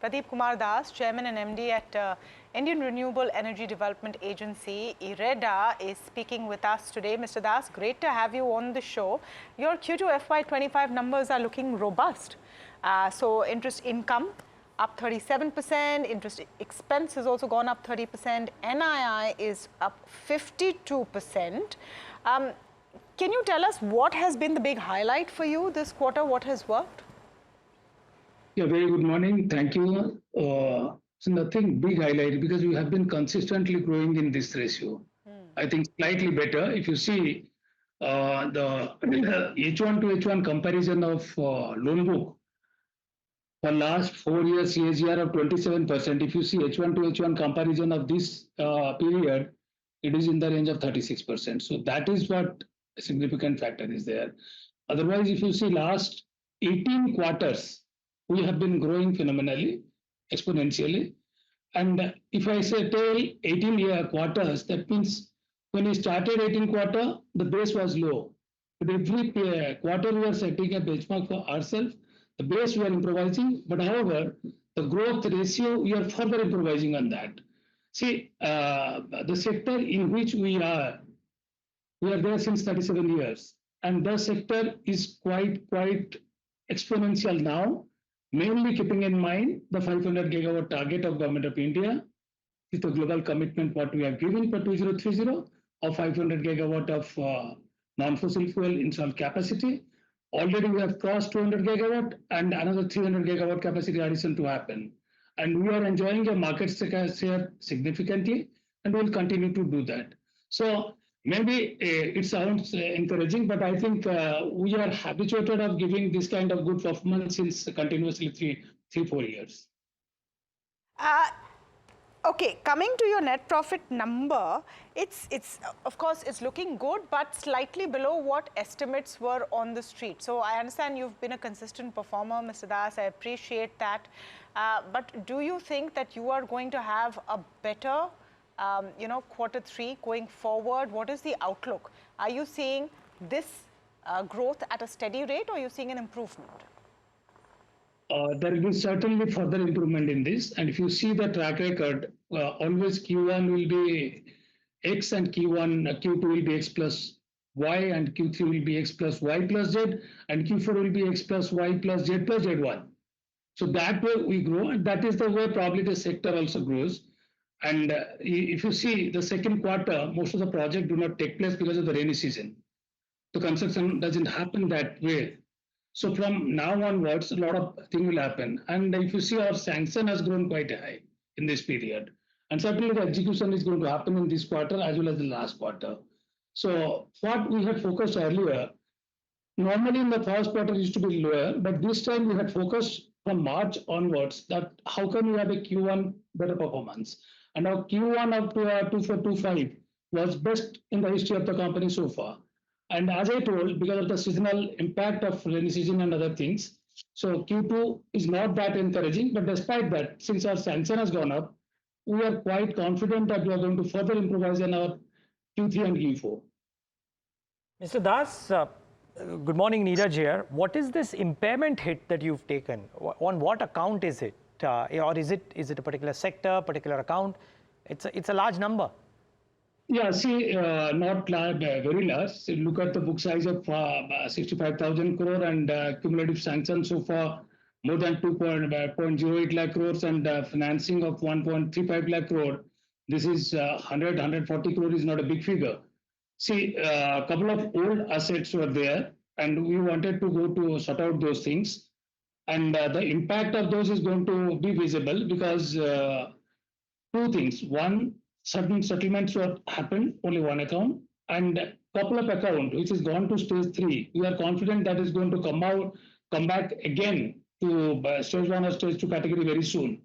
Pradip Kumar Das, Chairman and MD at Indian Renewable Energy Development Agency, IREDA, is speaking with us today. Mr. Das, great to have you on the show. Your Q2 FY25 numbers are looking robust. So interest income up 37%, interest expense has also gone up 30%, NII is up 52%. Can you tell us what has been the big highlight for you this quarter? What has worked? Yeah, very good morning. Thank you. So nothing big highlight because we have been consistently growing in this ratio. I think slightly better. If you see the H1 to H1 comparison of loan book for last 4 years CAGR of 27%. If you see H1 to H1 comparison of this period, it is in the range of 36%. So that is what a significant factor is there. Otherwise, if you see last 18 quarters, we have been growing phenomenally, exponentially. And if I say tell 18 quarters, that means when we started 18 quarter, the base was low. But every quarter we are setting a benchmark for ourselves. The base we are improvising, but however, the growth ratio, we are further improvising on that. See, the sector in which we are there since 37 years. And the sector is quite exponential now. Mainly keeping in mind the 500 gigawatt target of Government of India, is the global commitment what we have given for 2030 of 500 gigawatt of non-fossil fuel installed capacity. Already we have crossed 200 gigawatt and another 300 gigawatt capacity addition to happen. And we are enjoying a market share significantly and will continue to do that. So maybe it sounds encouraging, but I think we are habituated of giving this kind of good performance since continuously 3-4 years. Okay, coming to your net profit number, it's of course it's looking good, but slightly below what estimates were on the street. So I understand you've been a consistent performer, Mr. Das. I appreciate that. But do you think that you are going to have a better Q3 going forward? What is the outlook? Are you seeing this growth at a steady rate, or are you seeing an improvement? There will be certainly further improvement in this. And if you see the track record, always Q1 will be X and Q2 will be X plus Y, and Q3 will be X plus Y plus Z, and Q4 will be X plus Y plus Z1. So that way we grow, and that is the way probably the sector also grows. And if you see the second quarter, most of the projects do not take place because of the rainy season. The construction doesn't happen that way. So from now onwards, a lot of things will happen. And if you see, our sanction has grown quite high in this period. And certainly the execution is going to happen in this quarter as well as the last quarter. So what we had focused earlier, normally in the first quarter used to be lower, but this time we had focused from March onwards that how can we have a Q1 better performance. And our Q1 up to 2425 was best in the history of the company so far. And as I told, because of the seasonal impact of rainy season and other things, so Q2 is not that encouraging. But despite that, since our sanction has gone up, we are quite confident that we are going to further improvise in our Q3 and Q4. Mr. Das, good morning, Neeraj here. What is this impairment hit that you've taken? On what account is it? Or is it a particular sector, particular account? It's a large number. Yeah, see, not large, very large. So look at the book size of 65,000 crore and cumulative sanctions so far more than 2.08 lakh crores and financing of 1.35 lakh crore. This is 140 crore is not a big figure. See, a couple of old assets were there, and we wanted to go to sort out those things. And the impact of those is going to be visible because two things. One, certain settlements were happened, only one account, and a couple of accounts which has gone to stage 3. We are confident that is going to come back again to stage 1 or stage 2 category very soon.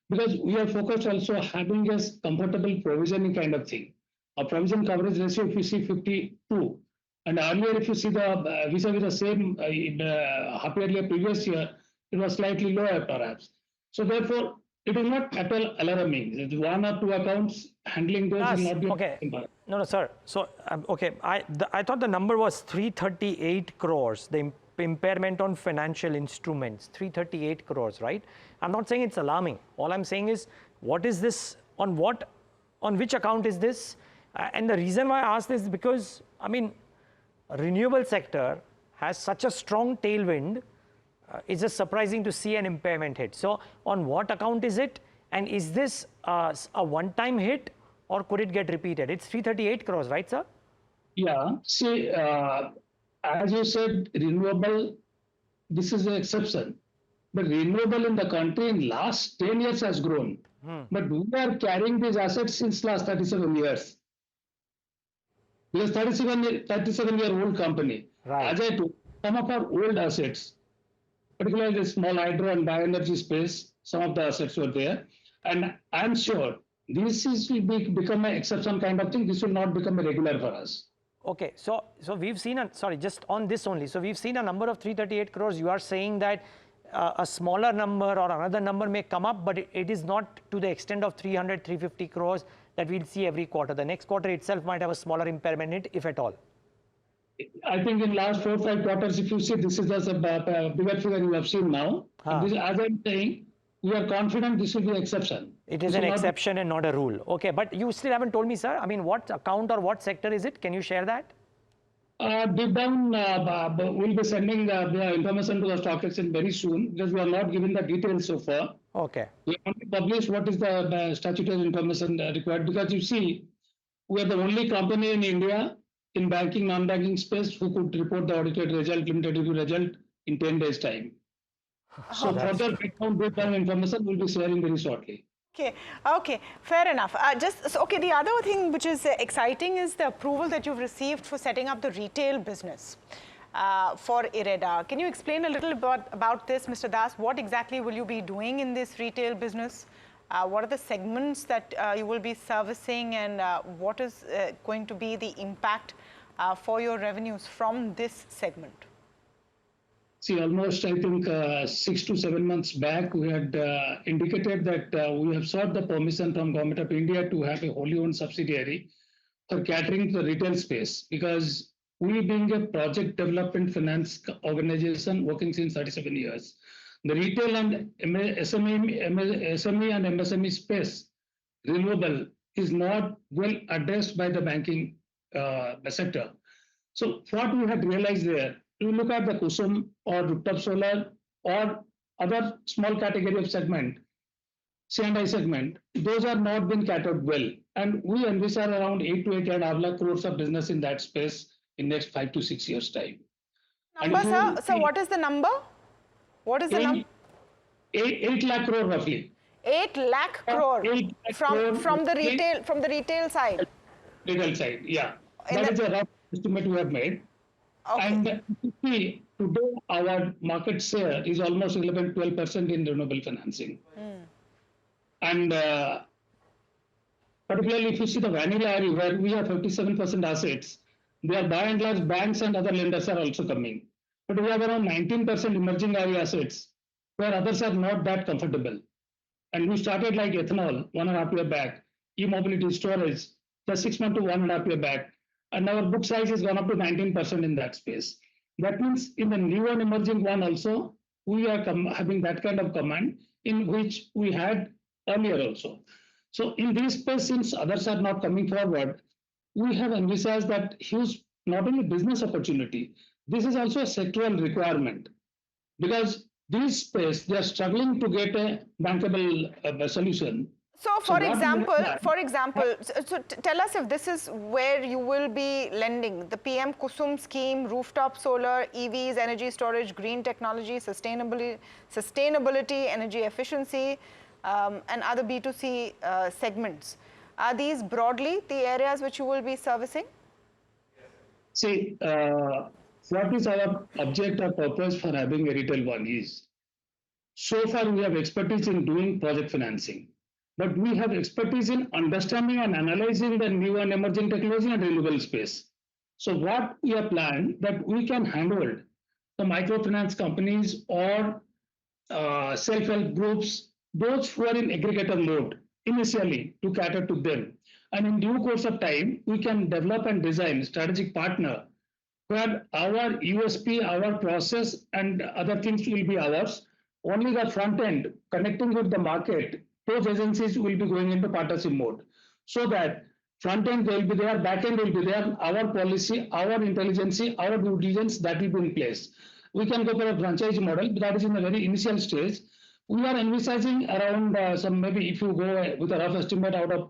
Because we are focused also having a comfortable provisioning kind of thing. Our provision coverage ratio, if you see 52, and earlier if you see the vis-a-vis the same half yearly previous year, it was slightly lower perhaps. So therefore, it is not at all alarming. It's 1 or 2 accounts handling those will not be okay. No, sir. So, okay, I thought the number was 338 crores, the impairment on financial instruments, 338 crores, right? I'm not saying it's alarming. All I'm saying is, what is this, on which account is this? And the reason why I ask this is because, I mean, renewable sector has such a strong tailwind, it's just surprising to see an impairment hit. So on what account is it? And is this a one-time hit, or could it get repeated? It's 338 crores, right, sir? Yeah. See, as you said, renewable, this is an exception. But renewable in the country in last 10 years has grown. But we are carrying these assets since last 37 years. Because 37-year-old company. Right. As I told, some of our old assets, particularly the small hydro and bioenergy space, some of the assets were there. And I'm sure this will become an exception kind of thing. This will not become a regular for us. Okay, so we've seen, sorry, just on this only. So we've seen a number of 338 crores. You are saying that a smaller number or another number may come up, but it is not to the extent of 300, 350 crores that we'll see every quarter. The next quarter itself might have a smaller impairment hit, if at all. I think in last 4 or 5 quarters, if you see, this is just a bigger figure you have seen now. This, as I'm saying, we are confident this will be an exception. It is an exception and not a rule. Okay, but you still haven't told me, sir. I mean, what account or what sector is it? Can you share that? Deep down, we'll be sending the information to the stock exchange very soon, because we are not giving the details so far. Okay. We only publish what is the statutory information required, because you see, we are the only company in India in banking, non-banking space who could report the audited result, limited review result in 10 days' time. So further breakdown information will be sharing very shortly. Okay, fair enough. Okay, the other thing which is exciting is the approval that you've received for setting up the retail business for IREDA. Can you explain a little bit about this, Mr. Das? What exactly will you be doing in this retail business? What are the segments that you will be servicing, and what is going to be the impact for your revenues from this segment? See, almost, I think, 6 to 7 months back, we had indicated that we have sought the permission from Government of India to have a wholly owned subsidiary for catering to the retail space, because we, being a project development finance organization working since 37 years, the retail and SME and MSME space, renewable, is not well addressed by the banking sector. So what we had realized there, you look at the Kusum or rooftop solar or other small category of segment, C&I segment, those are not been catered well. And we envisage around 8 to 8.5 lakh crores of business in that space in next 5 to 6 years' time. Number, sir? So what is the number? What is the number? 8 lakh crore roughly. 8 lakh crore from the retail side. Retail side, yeah. That is a rough estimate we have made. Okay. And you see, today our market share is almost 11-12% in renewable financing. And particularly if you see the vanilla area where we have 57% assets, there by and large banks and other lenders are also coming. But we have around 19% emerging area assets where others are not that comfortable. And we started like ethanol 1.5 years back, e-mobility storage just 6 months to 1.5 years back. And our book size has gone up to 19% in that space. That means in the new and emerging one also, we are having that kind of command in which we had earlier also. So in this space, since others are not coming forward, we have envisaged that huge, not only business opportunity, this is also a sectoral requirement, because this space, they are struggling to get a bankable solution. So for example, tell us if this is where you will be lending, the PM Kusum scheme, rooftop solar, EVs, energy storage, green technology, sustainability, energy efficiency, and other B2C segments. Are these broadly the areas which you will be servicing? See, what is our object or purpose for having a retail one is, so far we have expertise in doing project financing. But we have expertise in understanding and analyzing the new and emerging technology and renewable space. So what we have planned that we can handle the microfinance companies or self-help groups, those who are in aggregator mode initially to cater to them. And in due course of time, we can develop and design strategic partner where our USP, our process, and other things will be ours. Only the front end connecting with the market, those agencies will be going into partnership mode. So that front end will be there, back end will be there, our policy, our intelligence, our due diligence, that will be in place. We can go for a franchise model, but that is in the very initial stage. We are envisaging around some, maybe if you go with a rough estimate out of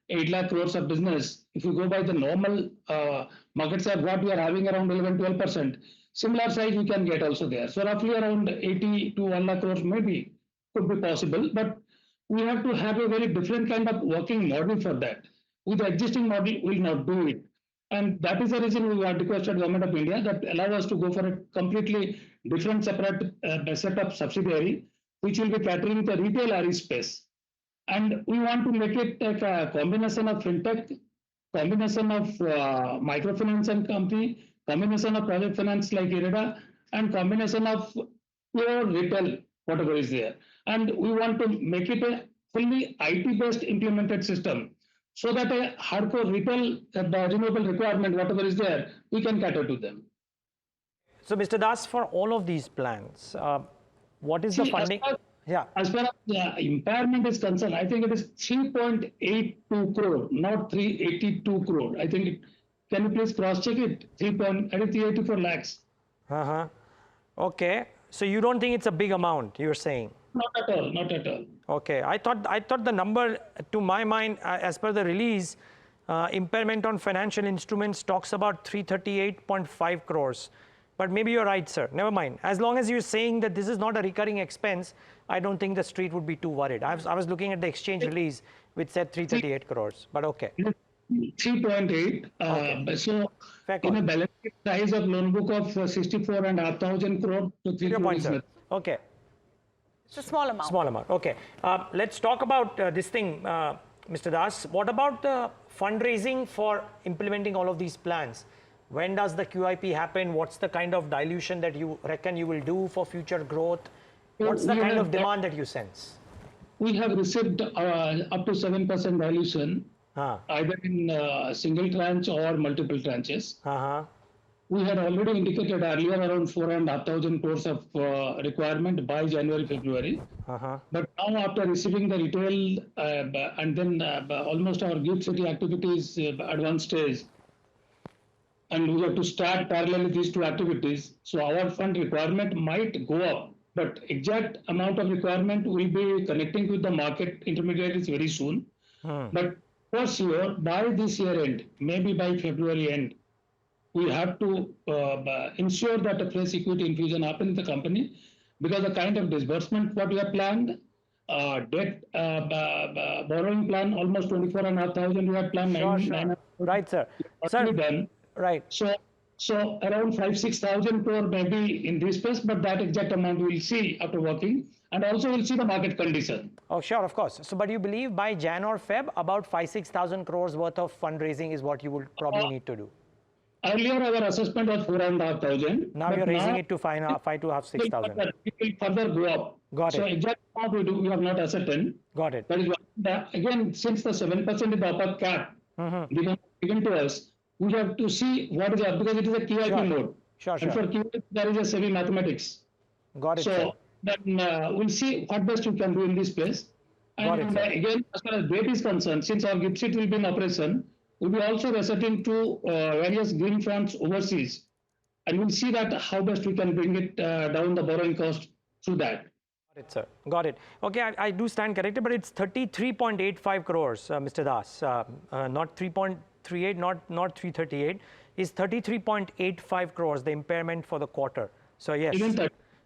8 lakh crores of business, if you go by the normal market share, what we are having around 11-12%, similar size we can get also there. So roughly around 80 to 1 lakh crores maybe could be possible, but we have to have a very different kind of working model for that. With the existing model, we will not do it. And that is the reason we have requested Government of India that allow us to go for a completely different separate set of subsidiary, which will be catering the retail RE space. And we want to make it like a combination of fintech, combination of microfinance and company, combination of project finance like IREDA, and combination of pure retail, whatever is there. And we want to make it a fully IT-based implemented system, so that a hardcore retail, renewable requirement, whatever is there, we can cater to them. So, Mr. Das, for all of these plans, what is the funding? As far as the impairment is concerned, I think it is 3.82 crore, not 382 crore. I think can you please cross check it? 384 lakhs. Okay. So you don't think it's a big amount, you're saying? Not at all, not at all. Okay. I thought the number, to my mind, as per the release, impairment on financial instruments talks about 338.5 crores. But maybe you're right, sir. Never mind. As long as you're saying that this is not a recurring expense, I don't think the street would be too worried. I was looking at the exchange release, which said 338 crores, but okay. 3.8. Okay. So, in a balance sheet size of loan book of 64,500 crore to 3 Your point, crores. sir. Okay. It's a small amount. Small amount. Okay. Let's talk about this thing, Mr. Das. What about the fundraising for implementing all of these plans? When does the QIP happen? What's the kind of dilution that you reckon you will do for future growth? What's the kind of demand that you sense? We have received up to 7% dilution, either in single tranche or multiple tranches. We had already indicated earlier around 4,500 crores of requirement by January, February. But now after receiving the retail and then almost our GIFT City activities advanced stage, and we have to start parallelly these two activities. So our fund requirement might go up, but exact amount of requirement will be connecting with the market intermediaries very soon. But for sure, by this year end, maybe by February end, we have to ensure that a fresh equity infusion happens in the company, because the kind of disbursement what we have planned, debt borrowing plan, almost 24,500 we have planned. Sure. Right, sir. Sir, done. Right. So around 5,000-6,000 crore maybe in this space, but that exact amount we will see after working, and also we'll see the market condition. Oh, sure, of course. So, but you believe by Jan or Feb, about 5,000-6,000 crores worth of fundraising is what you would probably need to do. Earlier, our assessment was 4,500. Now you're raising it to 5,500-6,000. It will further go up. Got it. So exact amount we have not ascertained. Got it. That is why, again, since the 7% is the upper cap given to us, we have to see what is up, because it is a QIP mode. Sure. And for QIP, there is a savvy mathematics. Got it, so sir. Then we'll see what best we can do in this place. And again, as far as debt is concerned, since our GIFT City will be in operation, we'll be also resorting to various green funds overseas. And we'll see that how best we can bring it down the borrowing cost through that. Got it, sir. Got it. Okay, I do stand corrected, but it's 33.85 crores, Mr. Das. Not 3.38, not 338. Is 33.85 crores the impairment for the quarter. So yes.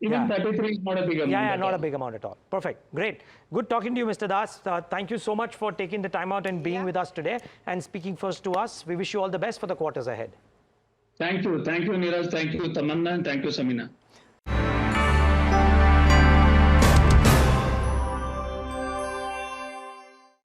Even 33 is not a big amount. Yeah, not a big amount at all. Perfect. Great. Good talking to you, Mr. Das. Thank you so much for taking the time out and being with us today and speaking first to us. We wish you all the best for the quarters ahead. Thank you. Thank you, Neeraj. Thank you, Tamanna. And thank you, Samina.